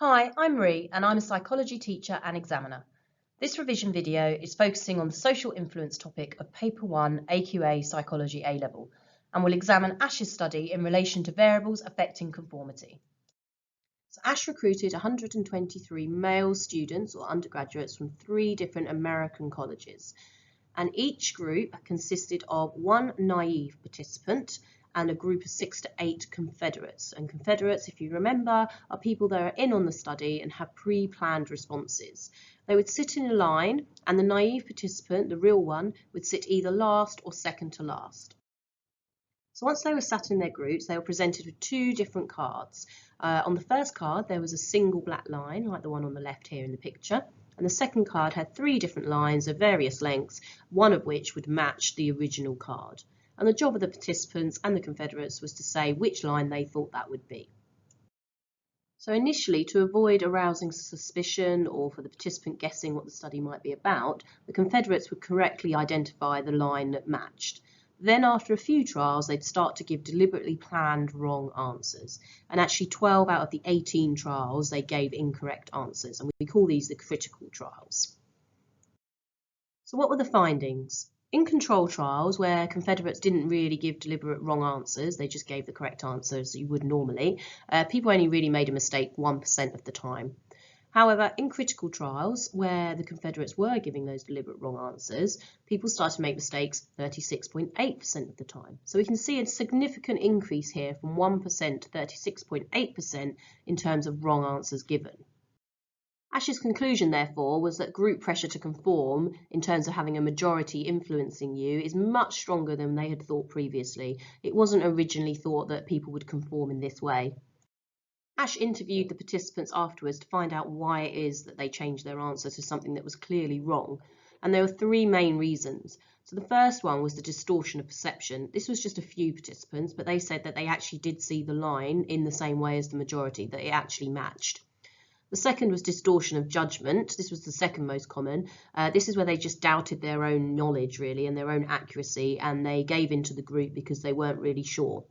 Hi, I'm Ree and I'm a psychology teacher and examiner. This revision video is focusing on the social influence topic of Paper 1 AQA Psychology A Level and will examine Asch's study in relation to variables affecting conformity. So Asch recruited 123 male students or undergraduates from 3 different American colleges, and each group consisted of one naive participant and a group of 6 to 8 confederates. And confederates, if you remember, are people that are in on the study and have pre-planned responses. They would sit in a line, and the naive participant, the real one, would sit either last or second to last. So once they were sat in their groups, they were presented with 2 different cards. On the first card, there was a single black line, like the one on the left here in the picture. And the second card had 3 different lines of various lengths, one of which would match the original card. And the job of the participants and the confederates was to say which line they thought that would be. So initially, to avoid arousing suspicion or for the participant guessing what the study might be about, the confederates would correctly identify the line that matched. Then after a few trials, they'd start to give deliberately planned wrong answers. And actually 12 out of the 18 trials, they gave incorrect answers. And we call these the critical trials. So what were the findings? In control trials, where confederates didn't really give deliberate wrong answers, they just gave the correct answers you would normally, people only really made a mistake 1% of the time. However, in critical trials, where the confederates were giving those deliberate wrong answers, people started to make mistakes 36.8% of the time. So we can see a significant increase here from 1% to 36.8% in terms of wrong answers given. Asch's conclusion, therefore, was that group pressure to conform, in terms of having a majority influencing you, is much stronger than they had thought previously. It wasn't originally thought that people would conform in this way. Asch interviewed the participants afterwards to find out why it is that they changed their answer to something that was clearly wrong. And there were 3 main reasons. So the first one was the distortion of perception. This was just a few participants, but they said that they actually did see the line in the same way as the majority, that it actually matched. The second was distortion of judgment. This was the second most common. This is where they just doubted their own knowledge, really, and their own accuracy, and they gave into the group because they weren't really sure.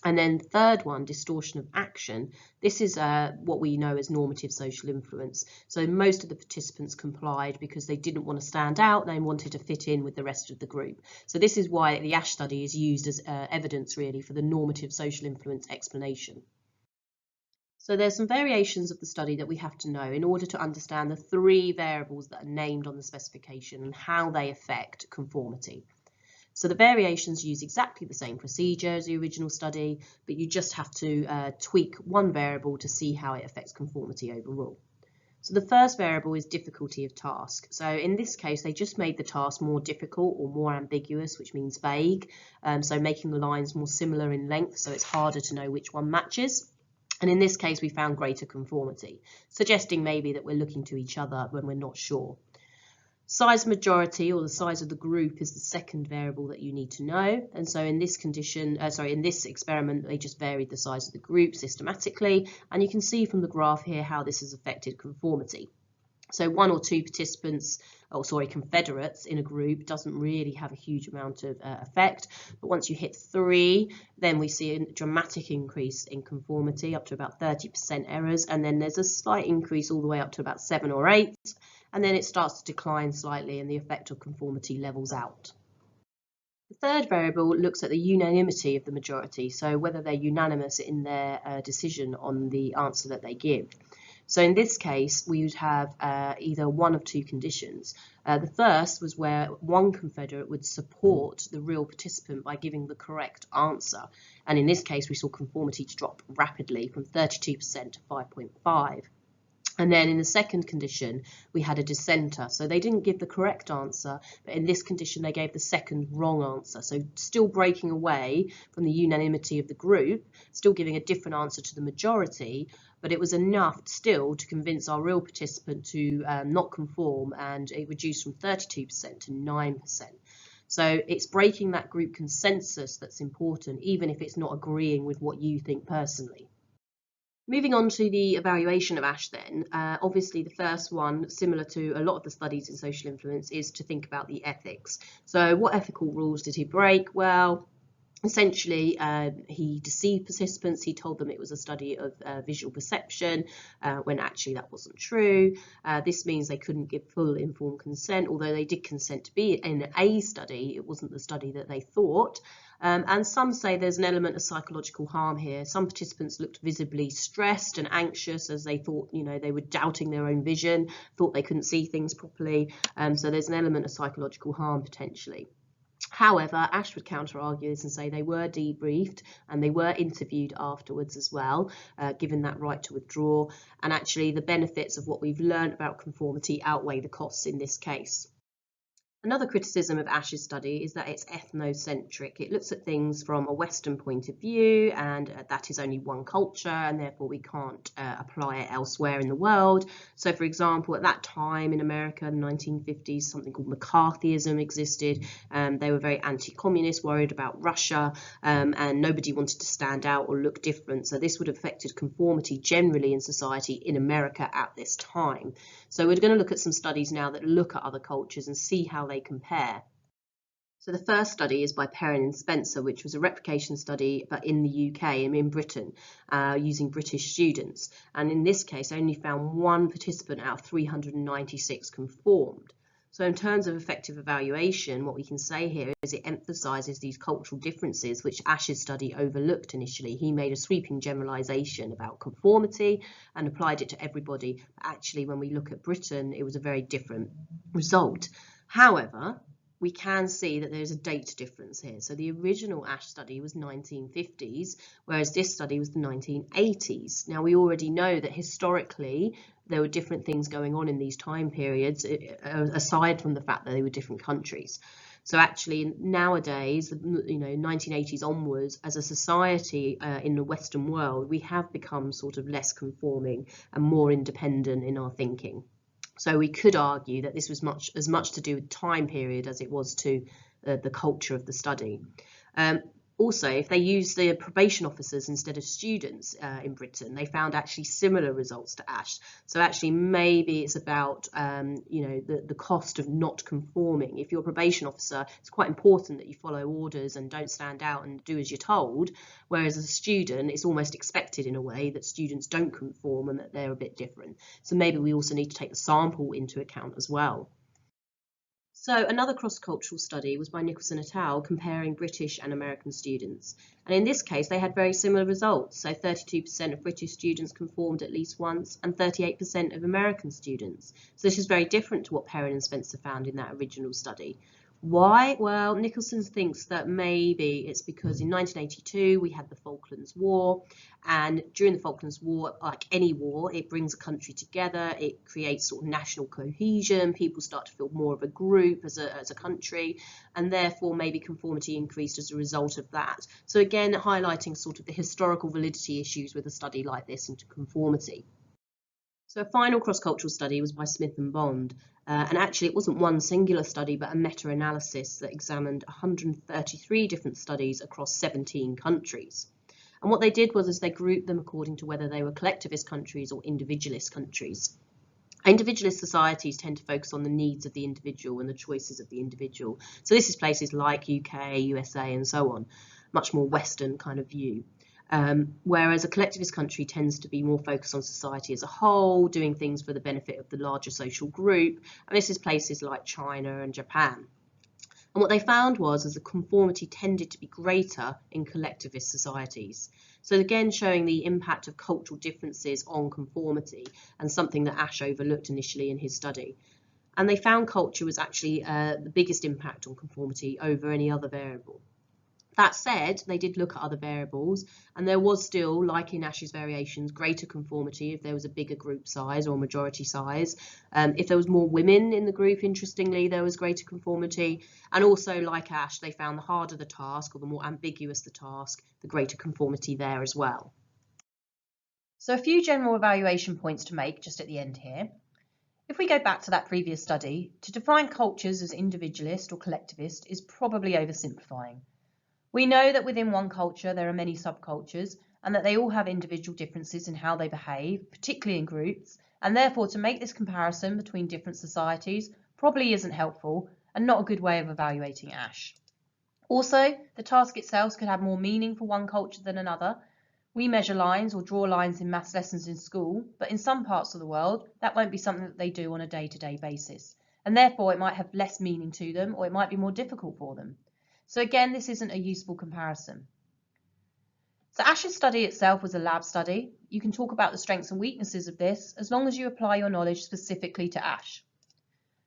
And then the third one, distortion of action. This is what we know as normative social influence. So most of the participants complied because they didn't want to stand out, they wanted to fit in with the rest of the group. So this is why the Asch study is used as evidence, really, for the normative social influence explanation. So there's some variations of the study that we have to know in order to understand the 3 variables that are named on the specification and how they affect conformity. So the variations use exactly the same procedure as the original study, but you just have to tweak one variable to see how it affects conformity overall. So the first variable is difficulty of task. So in this case, they just made the task more difficult or more ambiguous, which means vague. So making the lines more similar in length, so it's harder to know which one matches. And in this case, we found greater conformity, suggesting maybe that we're looking to each other when we're not sure. Size majority, or the size of the group, is the second variable that you need to know. And so in this in this experiment, they just varied the size of the group systematically. And you can see from the graph here how this has affected conformity. So 1 or 2 confederates in a group doesn't really have a huge amount of effect. But once you hit 3, then we see a dramatic increase in conformity, up to about 30% errors. And then there's a slight increase all the way up to about 7 or 8. And then it starts to decline slightly and the effect of conformity levels out. The third variable looks at the unanimity of the majority, so whether they're unanimous in their decision on the answer that they give. So in this case, we would have either one of 2 conditions. The first was where one confederate would support the real participant by giving the correct answer. And in this case, we saw conformity drop rapidly from 32% to 5.5%. And then in the second condition, we had a dissenter. So they didn't give the correct answer, but in this condition, they gave the second wrong answer. So still breaking away from the unanimity of the group, still giving a different answer to the majority, but it was enough still to convince our real participant to not conform, and it reduced from 32% to 9%. So it's breaking that group consensus that's important, even if it's not agreeing with what you think personally. Moving on to the evaluation of Asch then, obviously the first one, similar to a lot of the studies in social influence, is to think about the ethics. So what ethical rules did he break? Well, Essentially, he deceived participants. He told them it was a study of visual perception, when actually that wasn't true. This means they couldn't give full informed consent, although they did consent to be in a study. It wasn't the study that they thought. And some say there's an element of psychological harm here. Some participants looked visibly stressed and anxious as they thought, they were doubting their own vision, thought they couldn't see things properly. So there's an element of psychological harm potentially. However, Asch would counter-argue this and say they were debriefed and they were interviewed afterwards as well, given that right to withdraw. And actually, the benefits of what we've learned about conformity outweigh the costs in this case. Another criticism of Asch's study is that it's ethnocentric. It looks at things from a Western point of view, and that is only one culture, and therefore we can't apply it elsewhere in the world. So, for example, at that time in America, in the 1950s, something called McCarthyism existed. They were very anti-communist, worried about Russia, and nobody wanted to stand out or look different. So this would have affected conformity generally in society in America at this time. So we're going to look at some studies now that look at other cultures and see how they compare. So the first study is by Perrin and Spencer, which was a replication study, but in the UK and in Britain, using British students. And in this case, only found one participant out of 396 conformed. So in terms of effective evaluation, what we can say here is it emphasises these cultural differences, which Asch's study overlooked initially. He made a sweeping generalisation about conformity and applied it to everybody. But actually, when we look at Britain, it was a very different result. However, we can see that there's a date difference here. So the original Asch study was 1950s, whereas this study was the 1980s. Now, we already know that historically, there were different things going on in these time periods, aside from the fact that they were different countries. So actually, nowadays, 1980s onwards, as a society in the Western world, we have become sort of less conforming and more independent in our thinking. So we could argue that this was as much to do with time period as it was to the culture of the study. Also, if they used the probation officers instead of students in Britain, they found actually similar results to Asch. So actually, maybe it's about the cost of not conforming. If you're a probation officer, it's quite important that you follow orders and don't stand out and do as you're told. Whereas as a student, it's almost expected in a way that students don't conform and that they're a bit different. So maybe we also need to take the sample into account as well. So another cross-cultural study was by Nicholson et al. Comparing British and American students. And in this case, they had very similar results. So 32% of British students conformed at least once and 38% of American students. So this is very different to what Perrin and Spencer found in that original study. Why? Well, Nicholson thinks that maybe it's because in 1982 we had the Falklands War, and during the Falklands War, like any war, it brings a country together, it creates sort of national cohesion, people start to feel more of a group as a country, and therefore maybe conformity increased as a result of that. So again, highlighting sort of the historical validity issues with a study like this into conformity. So a final cross-cultural study was by Smith and Bond, and actually it wasn't one singular study but a meta-analysis that examined 133 different studies across 17 countries. And what they did was they grouped them according to whether they were collectivist countries or individualist countries. Individualist societies tend to focus on the needs of the individual and the choices of the individual. So this is places like UK, USA and so on, much more Western kind of view. Whereas a collectivist country tends to be more focused on society as a whole, doing things for the benefit of the larger social group, and this is places like China and Japan. And what they found was the conformity tended to be greater in collectivist societies. So again, showing the impact of cultural differences on conformity, and something that Asch overlooked initially in his study. And they found culture was actually the biggest impact on conformity over any other variable. That said, they did look at other variables, and there was still, like in Asch's variations, greater conformity if there was a bigger group size or majority size. If there was more women in the group, interestingly, there was greater conformity. And also, like Asch, they found the harder the task or the more ambiguous the task, the greater conformity there as well. So a few general evaluation points to make just at the end here. If we go back to that previous study, to define cultures as individualist or collectivist is probably oversimplifying. We know that within one culture there are many subcultures and that they all have individual differences in how they behave, particularly in groups, and therefore to make this comparison between different societies probably isn't helpful and not a good way of evaluating Asch. Also, the task itself could have more meaning for one culture than another. We measure lines or draw lines in maths lessons in school, but in some parts of the world, that won't be something that they do on a day-to-day basis. And therefore, it might have less meaning to them, or it might be more difficult for them. So again, this isn't a useful comparison. So Asch's study itself was a lab study. You can talk about the strengths and weaknesses of this as long as you apply your knowledge specifically to Asch.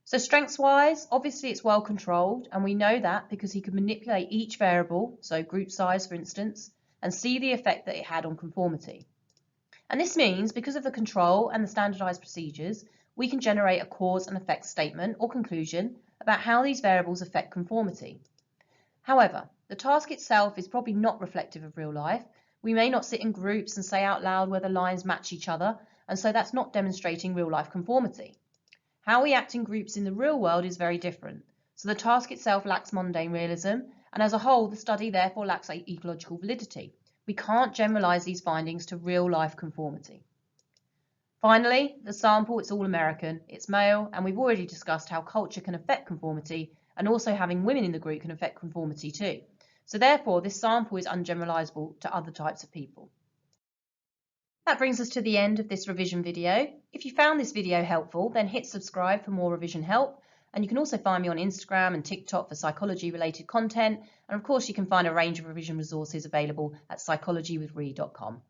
So strengths-wise, obviously it's well controlled, and we know that because he could manipulate each variable, so group size for instance, and see the effect that it had on conformity. And this means because of the control and the standardized procedures, we can generate a cause and effect statement or conclusion about how these variables affect conformity. However, the task itself is probably not reflective of real life. We may not sit in groups and say out loud whether lines match each other, and so that's not demonstrating real life conformity. How we act in groups in the real world is very different. So the task itself lacks mundane realism, and as a whole, the study therefore lacks ecological validity. We can't generalize these findings to real life conformity. Finally, the sample, it's all American, it's male, and we've already discussed how culture can affect conformity, and also having women in the group can affect conformity too. So therefore, this sample is ungeneralizable to other types of people. That brings us to the end of this revision video. If you found this video helpful, then hit subscribe for more revision help. And you can also find me on Instagram and TikTok for psychology related content. And of course, you can find a range of revision resources available at psychologywithre.com.